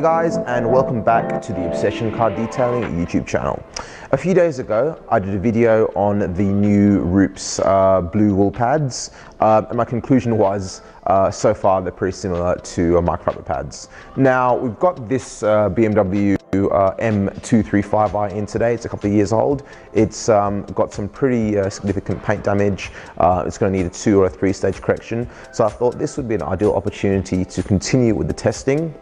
Hey guys, and welcome back to the Obsession Car Detailing YouTube channel. A few days ago, I did a video on the new Rupes blue wool pads, and my conclusion was so far they're pretty similar to microfiber pads. Now we've got this BMW M235i in today. It's a couple of years old. It's got some pretty significant paint damage. It's going to need a 2 or a 3 stage correction. So I thought this would be an ideal opportunity to continue with the testing.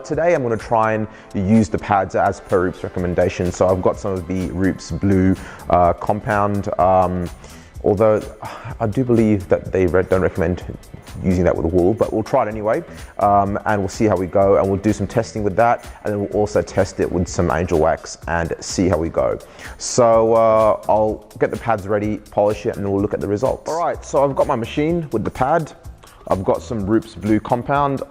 Today I'm going to try and use the pads as per Rupes recommendation. So I've got some of the Rupes blue compound, although I do believe that they don't recommend using that with wool, but we'll try it anyway, and we'll see how we go, and we'll do some testing with that, and then we'll also test it with some Angelwax and see how we go. So I'll get the pads ready, polish it, and then we'll look at the results. All right, so I've got my machine with the pad. I've got some Rupes blue compound.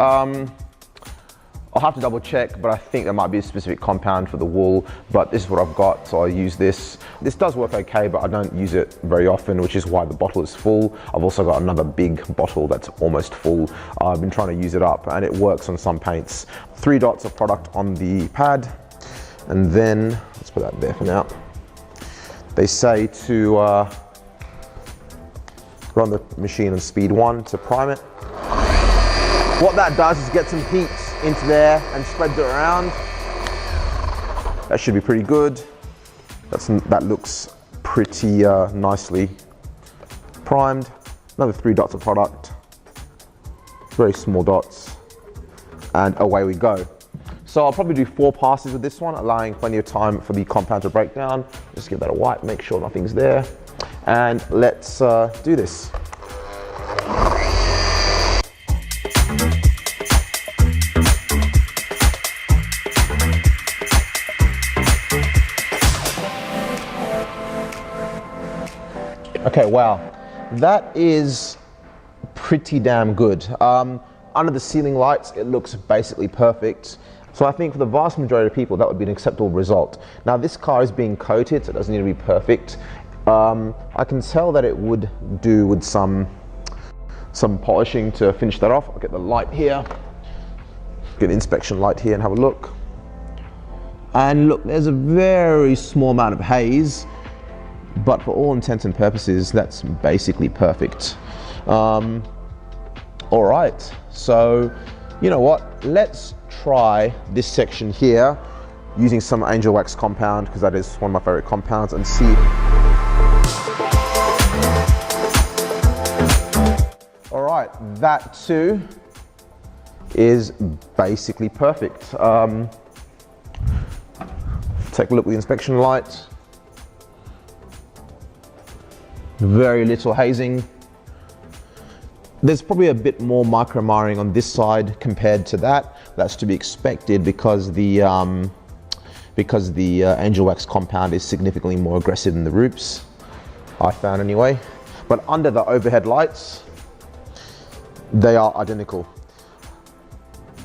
I'll have to double check, but I think there might be a specific compound for the wool, but this is what I've got, so I'll use this. This does work okay, but I don't use it very often, which is why the bottle is full. I've also got another big bottle that's almost full. I've been trying to use it up, and it works on some paints. 3 dots of product on the pad, and then, let's put that there for now. They say to run the machine on speed 1 to prime it. What that does is get some heat into there and spreads it around. That should be pretty good. That looks pretty nicely primed. Another 3 dots of product, very small dots, and away we go. So I'll probably do 4 passes with this one, allowing plenty of time for the compound to break down. Just give that a wipe, make sure nothing's there, and let's do this. Okay, wow, that is pretty damn good. Under the ceiling lights, it looks basically perfect. So I think for the vast majority of people, that would be an acceptable result. Now this car is being coated, so it doesn't need to be perfect. I can tell that it would do with some polishing to finish that off. I'll get the light here, get an inspection light here and have a look. And look, there's a very small amount of haze, but for all intents and purposes, that's basically perfect. All right, so you know what? Let's try this section here using some Angelwax compound, because that is one of my favorite compounds, and see. All right, that too is basically perfect. Take a look with the inspection light. Very little hazing. There's probably a bit more micro marring on this side compared to that. That's to be expected because the Angelwax compound is significantly more aggressive than the Rupes, I found anyway. But under the overhead lights, they are identical.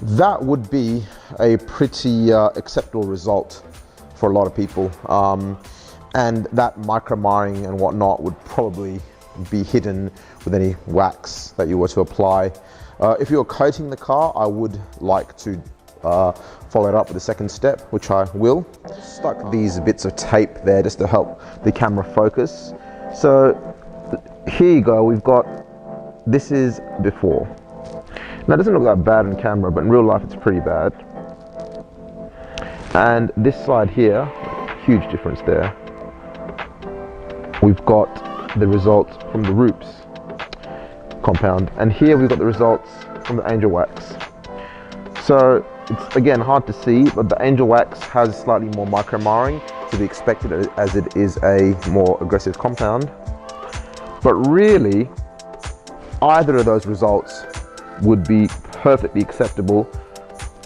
That would be a pretty acceptable result for a lot of people. And that micro marring and whatnot would probably be hidden with any wax that you were to apply. If you were coating the car, I would like to follow it up with the second step, which I will. Stuck these bits of tape there just to help the camera focus. So here you go, we've got, this is before. Now it doesn't look that bad on camera, but in real life it's pretty bad. And this side here, huge difference there. We've got the results from the Rupes compound, and here we've got the results from the Angelwax. So it's again hard to see, but the Angelwax has slightly more micro marring to be expected as it is a more aggressive compound. But really, either of those results would be perfectly acceptable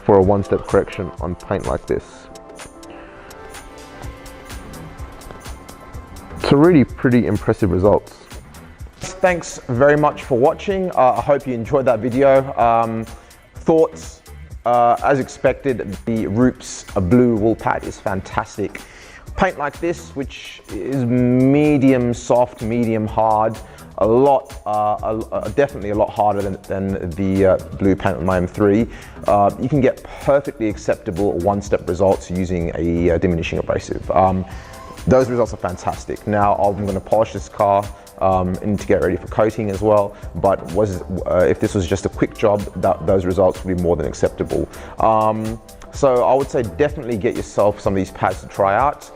for a 1-step correction on paint like this. So really pretty impressive results. Thanks very much for watching. I hope you enjoyed that video. Thoughts, as expected, the Rupes blue wool pad is fantastic. Paint like this, which is medium soft, medium hard, definitely a lot harder than the blue paint on my M3. You can get perfectly acceptable one-step results using a diminishing abrasive. Those results are fantastic. Now I'm going to polish this car and to get ready for coating as well, but if this was just a quick job, those results would be more than acceptable. So I would say definitely get yourself some of these pads to try out.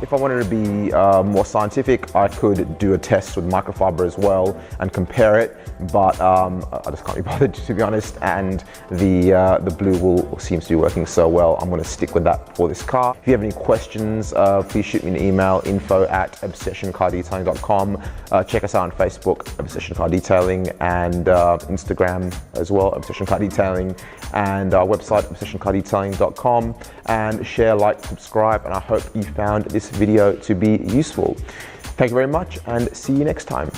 If I wanted to be more scientific, I could do a test with microfiber as well and compare it, but I just can't be bothered, to be honest, and the blue wool seems to be working so well. I'm going to stick with that for this car. If you have any questions, please shoot me an email, info@obsessioncardetailing.com. Check us out on Facebook, Obsession Car Detailing, and Instagram as well, Obsession Car Detailing, and our website, obsessioncardetailing.com, and share, like, subscribe, and I hope you found this video to be useful. Thank you very much, and see you next time.